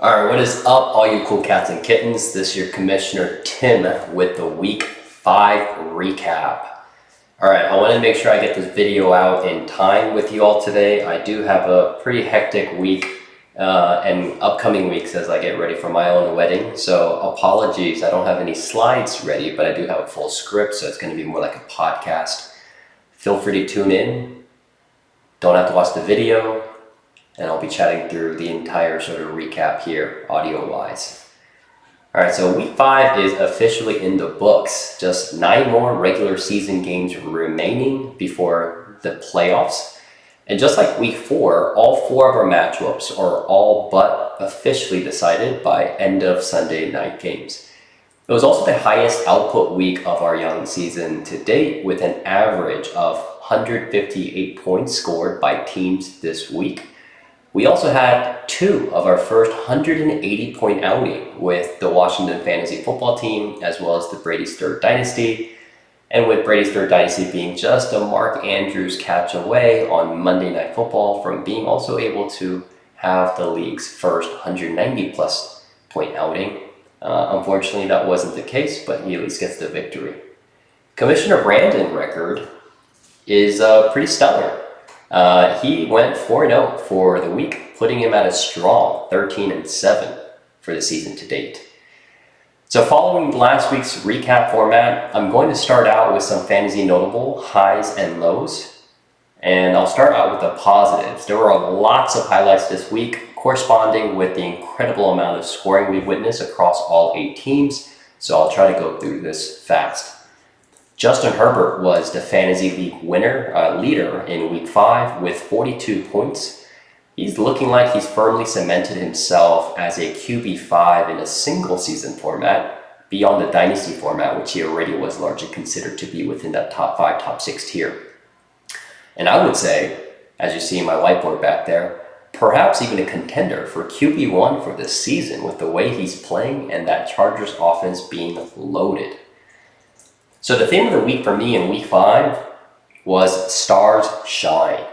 Alright, what is up, all you cool cats and kittens? This is your Commissioner Tim with the Week 5 recap. Alright, I want to make sure I get this video out in time with you all today. I do have a pretty hectic week and upcoming weeks as I get ready for my own wedding. So apologies, I don't have any slides ready, but I do have a full script, so it's going to be more like a podcast. Feel free to tune in. Don't have to watch the video. And I'll be chatting through the entire sort of recap here, audio-wise. All right, so week 5 is officially in the books. Just 9 more regular season games remaining before the playoffs. And just like week 4, all 4 of our matchups are all but officially decided by end of Sunday night games. It was also the highest output week of our young season to date, with an average of 158 points scored by teams this week. We also had 2 of our first 180-point outing with the Washington Fantasy Football Team, as well as the Brady's Third Dynasty. And with Brady's Third Dynasty being just a Mark Andrews catch away on Monday Night Football from being also able to have the league's first 190-plus point outing. Unfortunately, that wasn't the case, but he at least gets the victory. Commissioner Brandon's record is pretty stellar. He went 4-0 for the week, putting him at a strong 13-7 for the season to date. So following last week's recap format, I'm going to start out with some fantasy notable highs and lows. And I'll start out with the positives. There were lots of highlights this week, corresponding with the incredible amount of scoring we've witnessed across all 8 teams. So I'll try to go through this fast. Justin Herbert was the fantasy league leader in week 5 with 42 points. He's looking like he's firmly cemented himself as a QB5 in a single season format beyond the dynasty format, which he already was largely considered to be within that top 5, top 6 tier. And I would say, as you see in my whiteboard back there, perhaps even a contender for QB1 for this season with the way he's playing and that Chargers offense being loaded. So the theme of the week for me in week 5 was Stars Shine.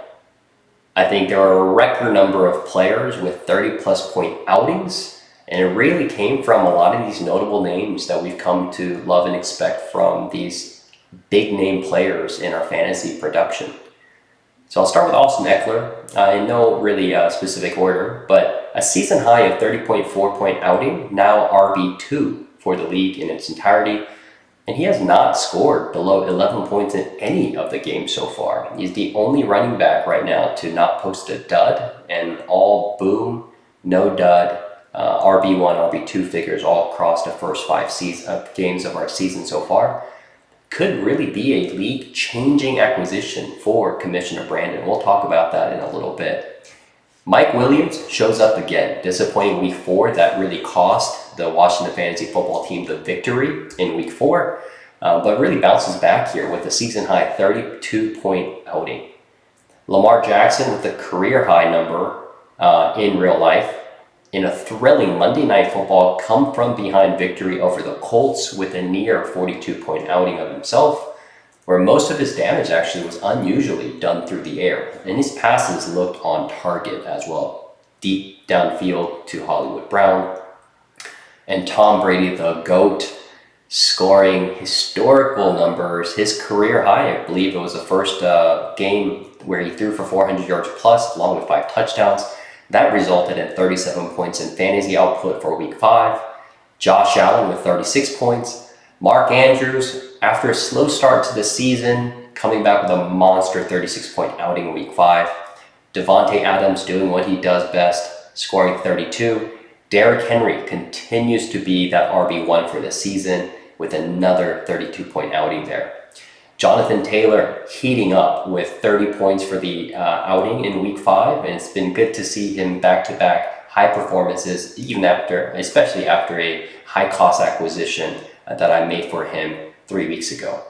I think there are a record number of players with 30-plus point outings, and it really came from a lot of these notable names that we've come to love and expect from these big-name players in our fantasy production. So I'll start with Austin Eckler, in no really specific order, but a season high of 30.4 point outing, now RB2 for the league in its entirety. And he has not scored below 11 points in any of the games so far. He's the only running back right now to not post a dud, and all boom, no dud, RB1, RB2 figures all across the first 5 games of our season so far. Could really be a league-changing acquisition for Commissioner Brandon. We'll talk about that in a little bit. Mike Williams shows up again. Disappointing week 4 that really cost the Washington Fantasy Football Team the victory in week 4, but really bounces back here with a season-high 32-point outing. Lamar Jackson with a career-high number in real life in a thrilling Monday Night Football come-from-behind victory over the Colts with a near 42-point outing of himself, where most of his damage actually was unusually done through the air, and his passes looked on target as well. Deep downfield to Hollywood Brown. And Tom Brady, the GOAT, scoring historical numbers. His career high, I believe it was the first game where he threw for 400 yards plus, along with 5 touchdowns. That resulted in 37 points in fantasy output for week 5. Josh Allen with 36 points. Mark Andrews, after a slow start to the season, coming back with a monster 36-point outing in week 5. Davonte Adams doing what he does best, scoring 32. Derrick Henry continues to be that RB1 for the season with another 32-point outing there. Jonathan Taylor heating up with 30 points for the outing in week 5, and it's been good to see him back-to-back high performances, especially after a high-cost acquisition that I made for him 3 weeks ago.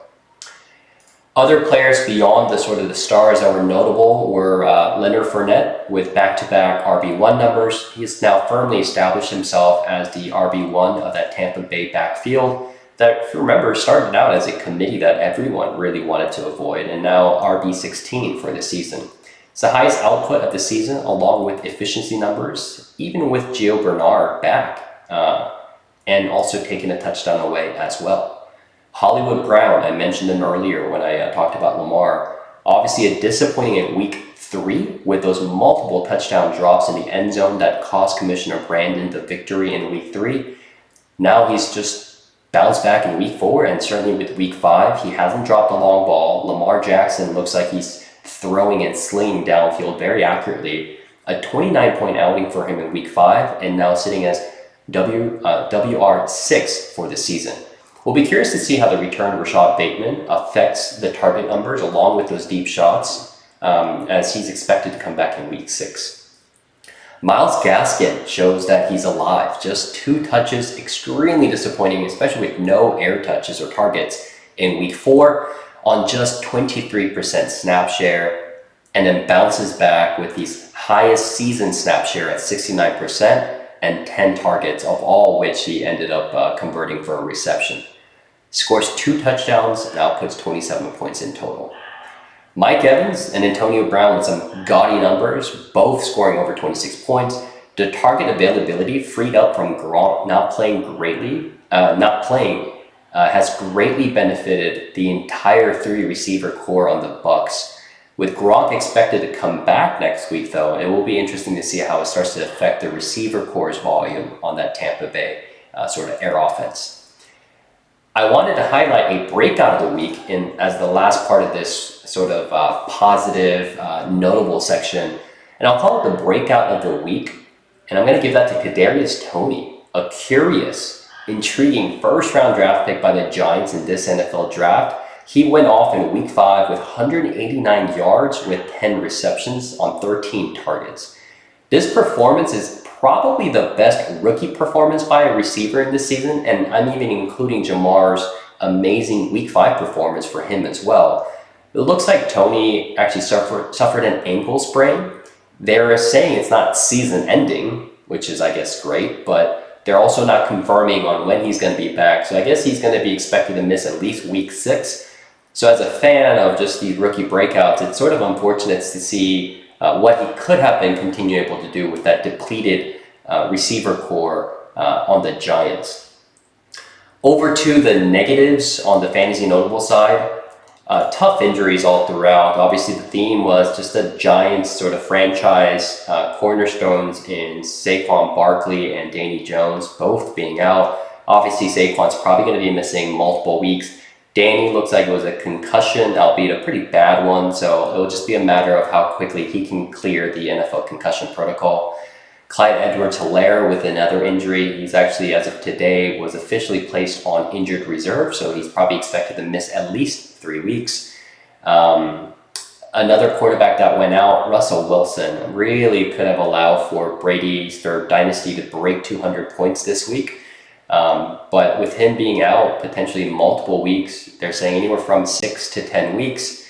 Other players beyond the stars that were notable were Leonard Fernett with back-to-back RB1 numbers. He has now firmly established himself as the RB1 of that Tampa Bay backfield that, if you remember, started out as a committee that everyone really wanted to avoid, and now RB16 for the season. It's the highest output of the season, along with efficiency numbers, even with Gio Bernard back, and also taking a touchdown away as well. Hollywood Brown, I mentioned him earlier when I talked about Lamar. Obviously a disappointing in week 3 with those multiple touchdown drops in the end zone that cost Commissioner Brandon the victory in week 3. Now he's just bounced back in week 4, and certainly with week 5, he hasn't dropped a long ball. Lamar Jackson looks like he's throwing and slinging downfield very accurately. A 29-point outing for him in week 5, and now sitting as WR6 for the season. We'll be curious to see how the return of Rashad Bateman affects the target numbers along with those deep shots, as he's expected to come back in week 6. Myles Gaskin shows that he's alive. Just 2 touches, extremely disappointing, especially with no air touches or targets in week 4 on just 23% snap share, and then bounces back with his highest season snap share at 69% and 10 targets, of all which he ended up converting for a reception. Scores 2 touchdowns and outputs 27 points in total. Mike Evans and Antonio Brown with some gaudy numbers, both scoring over 26 points. The target availability freed up from Gronk not playing has greatly benefited the entire 3 receiver core on the Bucs. With Gronk expected to come back next week, though, it will be interesting to see how it starts to affect the receiver core's volume on that Tampa Bay sort of air offense. I wanted to highlight a breakout of the week as the last part of this sort of positive, notable section, and I'll call it the breakout of the week. And I'm going to give that to Kadarius Toney, a curious, intriguing first-round draft pick by the Giants in this NFL draft. He went off in week 5 with 189 yards with 10 receptions on 13 targets. This performance is probably the best rookie performance by a receiver in this season, and I'm even including Jamar's amazing week 5 performance for him as well. It looks like Toney actually suffered an ankle sprain. They're saying it's not season ending, which is, I guess, great, but they're also not confirming on when he's going to be back. So I guess he's going to be expected to miss at least week 6. So as a fan of just these rookie breakouts, it's sort of unfortunate to see what he could have been able to do with that depleted receiver core on the Giants. Over to the negatives on the fantasy notable side. Tough injuries all throughout. Obviously, the theme was just the Giants sort of franchise cornerstones in Saquon Barkley and Danny Jones both being out. Obviously, Saquon's probably going to be missing multiple weeks. Danny looks like it was a concussion, albeit a pretty bad one, so it'll just be a matter of how quickly he can clear the NFL concussion protocol. Clyde Edwards-Helaire with another injury. He's actually, as of today, was officially placed on injured reserve, so he's probably expected to miss at least 3 weeks. Another quarterback that went out, Russell Wilson, really could have allowed for Brady's third dynasty to break 200 points this week. But with him being out potentially multiple weeks, they're saying anywhere from 6 to 10 weeks,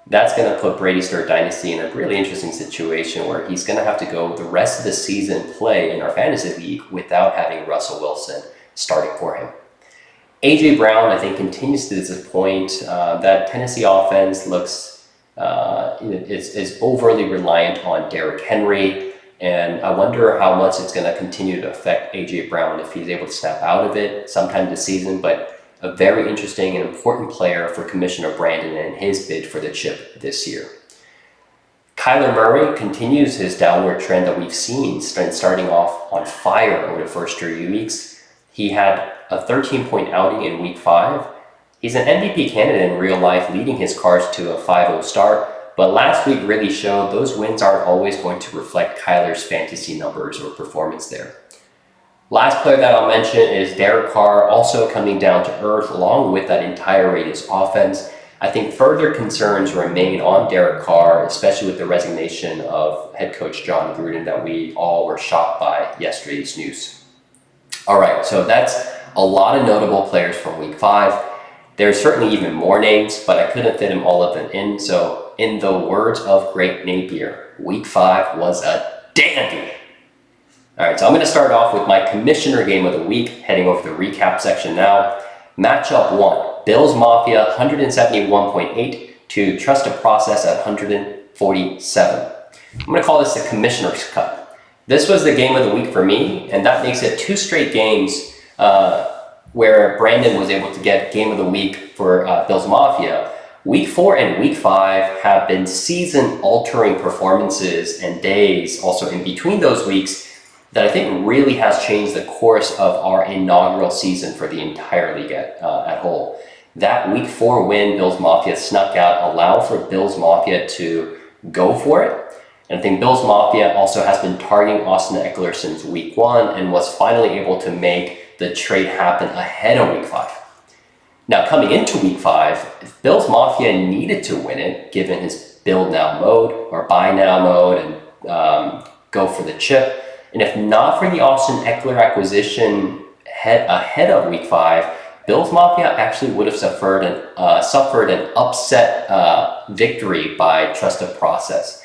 that's going to put Brady's third dynasty in a really interesting situation where he's going to have to go the rest of the season play in our fantasy league without having Russell Wilson starting for him. A.J. Brown, I think, continues to disappoint. That Tennessee offense looks is overly reliant on Derrick Henry, and I wonder how much it's going to continue to affect A.J. Brown if he's able to snap out of it sometime this season, but a very interesting and important player for Commissioner Brandon and his bid for the chip this year. Kyler Murray continues his downward trend that we've seen starting off on fire over the first 3 weeks. He had a 13-point outing in week 5. He's an MVP candidate in real life, leading his Cards to a 5-0 start, but last week really showed those wins aren't always going to reflect Kyler's fantasy numbers or performance there. Last player that I'll mention is Derek Carr, also coming down to earth along with that entire Raiders offense. I think further concerns remain on Derek Carr, especially with the resignation of head coach John Gruden that we all were shocked by yesterday's news. All right, so that's a lot of notable players from week 5. There's certainly even more names, but I couldn't fit them all of them in. So in the words of Greg Napier, week 5 was a dandy. All right, so I'm going to start off with my commissioner game of the week, heading over to the recap section now. Matchup 1, Bills Mafia 171.8 to Trust a Process at 100 47. I'm going to call this the Commissioner's Cup. This was the game of the week for me, and that makes it 2 straight games where Brandon was able to get game of the week for Bills Mafia. Week 4 and week 5 have been season-altering performances and days also in between those weeks that I think really has changed the course of our inaugural season for the entire league at whole. That week 4 win Bills Mafia snuck out, allowed for Bills Mafia to go for it. And I think Bills Mafia also has been targeting Austin Eckler since week 1 and was finally able to make the trade happen ahead of week 5. Now, coming into week 5, if Bills Mafia needed to win it, given his build now mode or buy now mode and go for the chip, and if not for the Austin Eckler acquisition ahead of week 5, Bills Mafia actually would have suffered an upset victory by trust of process.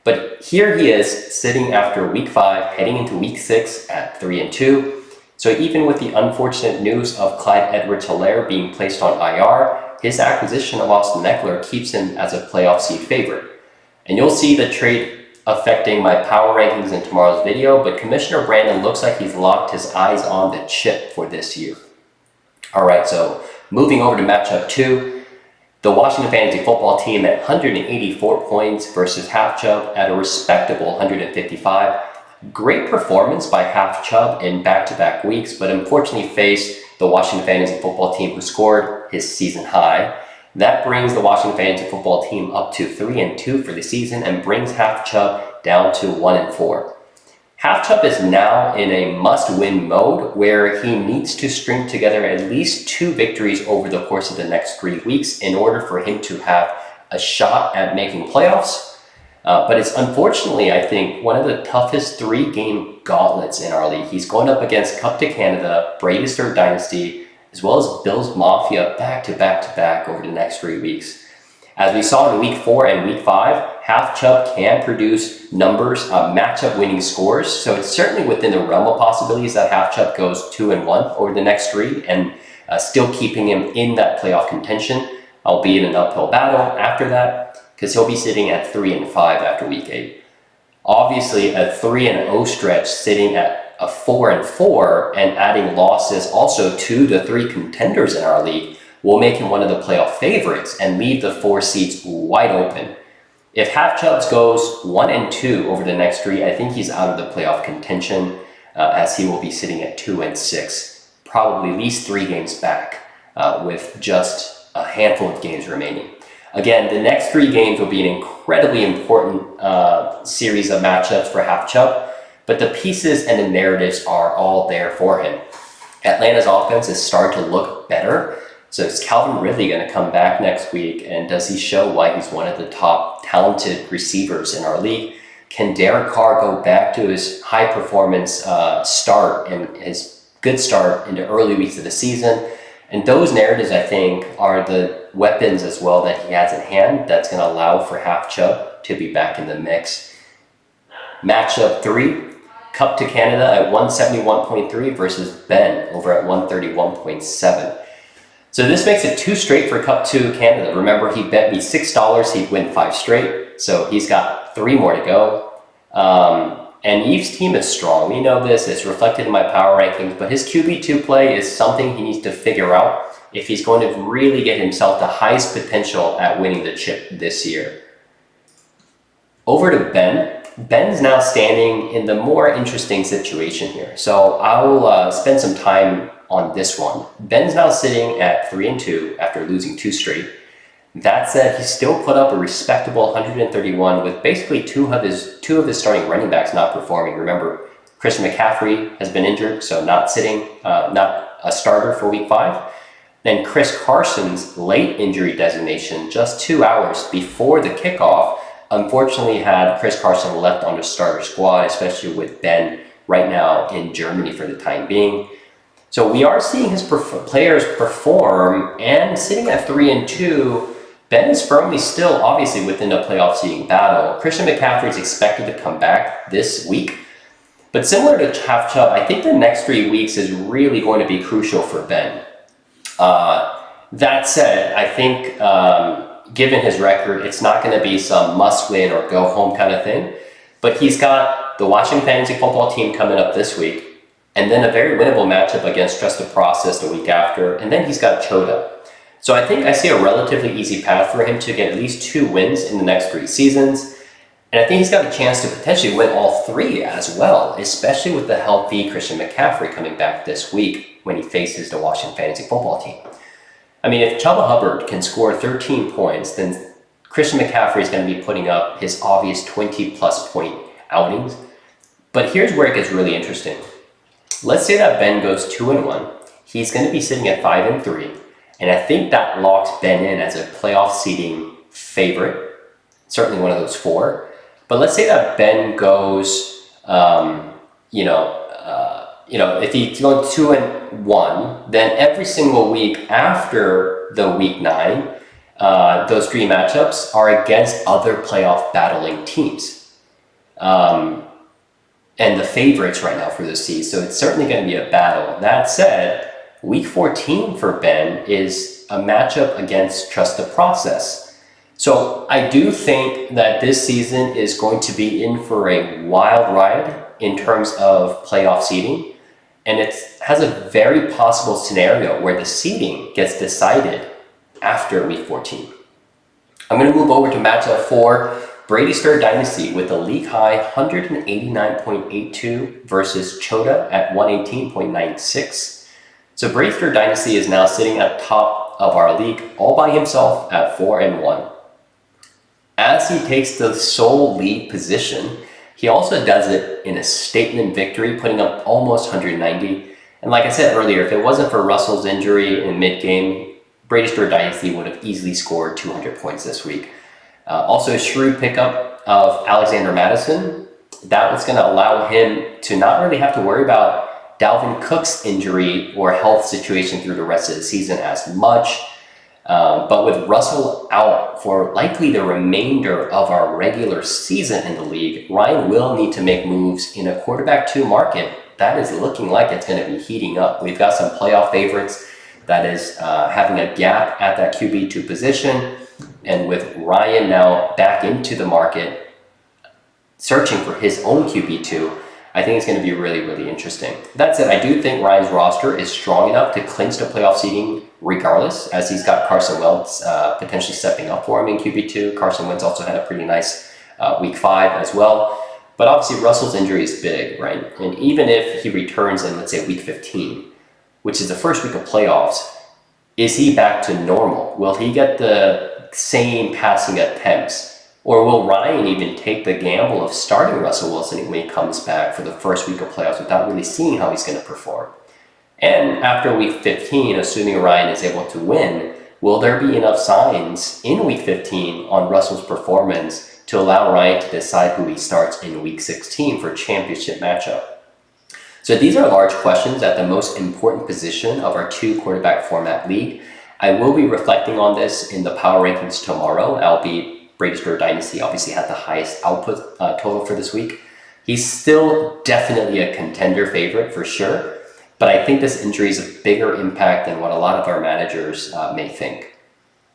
But here he is sitting after week 5, heading into week 6 at 3-2. So even with the unfortunate news of Clyde Edwards-Helaire being placed on IR, his acquisition of Austin Eckler keeps him as a playoff seed favorite. And you'll see the trade affecting my power rankings in tomorrow's video, but Commissioner Brandon looks like he's locked his eyes on the chip for this year. All right, so moving over to matchup 2, the Washington Fantasy Football Team at 184 points versus Half Chubb at a respectable 155. Great performance by Half Chubb in back-to-back weeks, but unfortunately faced the Washington Fantasy Football Team who scored his season high. That brings the Washington Fantasy Football Team up to 3-2 for the season and brings Half Chubb down to 1-4. Half Chubb is now in a must-win mode where he needs to string together at least 2 victories over the course of the next 3 weeks in order for him to have a shot at making playoffs. But it's unfortunately, I think, one of the toughest 3-game gauntlets in our league. He's going up against Cup to Canada, Brady's Third Dynasty, as well as Bills Mafia back over the next 3 weeks. As we saw in week 4 and week 5, Half Chubb can produce numbers, matchup winning scores. So it's certainly within the realm of possibilities that Half Chubb goes 2-1 over the next 3 and still keeping him in that playoff contention, albeit an uphill battle after that, because he'll be sitting at 3-5 after week 8. Obviously, a 3-0 stretch sitting at a 4-4 and adding losses also to the 3 contenders in our league will make him one of the playoff favorites and leave the 4 seats wide open. If Half Chubb goes 1-2 over the next 3, I think he's out of the playoff contention as he will be sitting at 2-6, probably at least 3 games back with just a handful of games remaining. Again, the next 3 games will be an incredibly important series of matchups for Half Chubb, but the pieces and the narratives are all there for him. Atlanta's offense is starting to look better. So is Calvin Ridley going to come back next week, and does he show why he's one of the top talented receivers in our league? Can Derek Carr go back to his high-performance start and his good start in the early weeks of the season? And those narratives, I think, are the weapons as well that he has in hand that's going to allow for Half Chubb to be back in the mix. Matchup 3, Cup to Canada at 171.3 versus Ben over at 131.7. So this makes it 2 straight for Cup to Canada. Remember, he bet me $6 he'd win 5 straight, so he's got 3 more to go. And Eve's team is strong. We know this. It's reflected in my power rankings, but his QB2 play is something he needs to figure out if he's going to really get himself the highest potential at winning the chip this year. Over to Ben. Ben's now standing in the more interesting situation here. So I'll spend some time on this one. Ben's now sitting at 3-2 after losing 2 straight. That said, he still put up a respectable 131 with basically two of his starting running backs not performing. Remember, Christian McCaffrey has been injured, so not a starter for week 5. Then Chris Carson's late injury designation just 2 hours before the kickoff unfortunately had Chris Carson left on the starter squad, especially with Ben right now in Germany for the time being. So we are seeing his players perform, and sitting at 3-2, Ben is firmly still obviously within the playoff seeding battle. Christian McCaffrey is expected to come back this week. But similar to Half Chubb, I think the next 3 weeks is really going to be crucial for Ben. That said, I think given his record, it's not going to be some must-win or go-home kind of thing. But he's got the Washington Fantasy Football Team coming up this week, and then a very winnable matchup against Trust the Process the week after, and then he's got Chota. So I think I see a relatively easy path for him to get at least 2 wins in the next 3 seasons. And I think he's got a chance to potentially win all 3 as well, especially with the healthy Christian McCaffrey coming back this week when he faces the Washington Fantasy Football Team. I mean, if Chuba Hubbard can score 13 points, then Christian McCaffrey is going to be putting up his obvious 20-plus point outings. But here's where it gets really interesting. Let's say that Ben goes 2-1. He's going to be sitting at 5-3. And I think that locks Ben in as a playoff seeding favorite, certainly one of those 4. But let's say that Ben goes, if he's going 2-1, then every single week after the week 9, those 3 matchups are against other playoff battling teams. And the favorites right now for this seed. So it's certainly going to be a battle. That said, week 14 for Ben is a matchup against Trust the Process. So I do think that this season is going to be in for a wild ride in terms of playoff seeding. And it has a very possible scenario where the seeding gets decided after week 14. I'm going to move over to matchup 4, Brady's third dynasty with a league high 189.82 versus Chota at 118.96. So Brady's third dynasty is now sitting at top of our league all by himself at 4-1. As he takes the sole lead position, he also does it in a statement victory, putting up almost 190. And like I said earlier, if it wasn't for Russell's injury in mid-game, Brady's third dynasty would have easily scored 200 points this week. Also a shrewd pickup of Alexander Madison. That was going to allow him to not really have to worry about Dalvin Cook's injury or health situation through the rest of the season as much. But with Russell out for likely the remainder of our regular season in the league, Ryan will need to make moves in a quarterback 2 market that is looking like it's going to be heating up. We've got some playoff favorites that is having a gap at that QB2 position. And with Ryan now back into the market, searching for his own QB2, I think it's going to be really, really interesting. That said, I do think Ryan's roster is strong enough to clinch the playoff seeding regardless, as he's got Carson Wentz potentially stepping up for him in QB2. Carson Wentz also had a pretty nice week 5 as well. But obviously Russell's injury is big, right? And even if he returns in, let's say, week 15, which is the first week of playoffs, is he back to normal? Will he get the same passing attempts? Or will Ryan even take the gamble of starting Russell Wilson when he comes back for the first week of playoffs without really seeing how he's going to perform? And after week 15, assuming Ryan is able to win, will there be enough signs in week 15 on Russell's performance to allow Ryan to decide who he starts in week 16 for championship matchup? So these are large questions at the most important position of our 2 quarterback format league. I will be reflecting on this in the power rankings tomorrow. Brady's third dynasty obviously had the highest output total for this week. He's still definitely a contender favorite for sure, but I think this injury is a bigger impact than what a lot of our managers may think.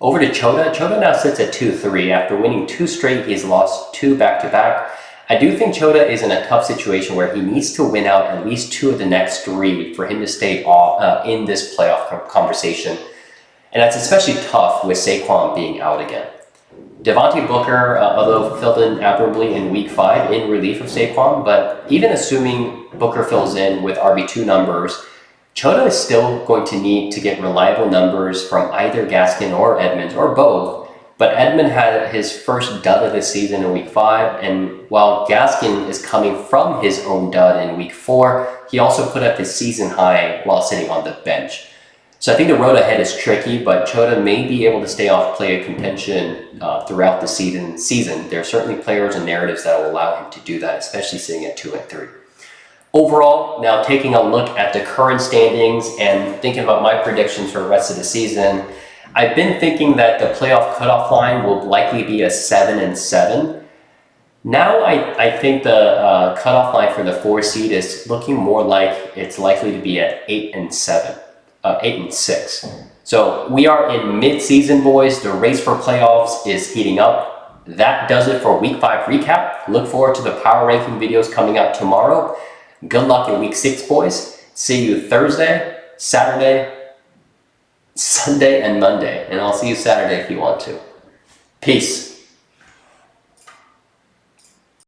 Over to Chota. Chota now sits at 2-3. After winning 2 straight, he's lost 2 back-to-back. I do think Chota is in a tough situation where he needs to win out at least 2 of the next 3 for him to stay in this playoff conversation. And that's especially tough with Saquon being out again. Devontae Booker, although filled in admirably in week 5 in relief of Saquon, but even assuming Booker fills in with RB2 numbers, Chota is still going to need to get reliable numbers from either Gaskin or Edmonds or both. But Edmond had his first dud of the season in week 5, and while Gaskin is coming from his own dud in week 4, he also put up his season high while sitting on the bench. So I think the road ahead is tricky, but Chota may be able to stay off player contention throughout the season. There are certainly players and narratives that will allow him to do that, especially sitting at 2-3. Overall, now taking a look at the current standings and thinking about my predictions for the rest of the season, I've been thinking that the playoff cutoff line will likely be a 7-7. Now I think the cutoff line for the 4 seed is looking more like it's likely to be at 8-7. 8-6. So we are in mid-season, boys. The race for playoffs is heating up. That does it for Week 5 recap. Look forward to the power ranking videos coming out tomorrow. Good luck in Week 6, boys. See you Thursday, Saturday, Sunday, and Monday. And I'll see you Saturday if you want to. Peace.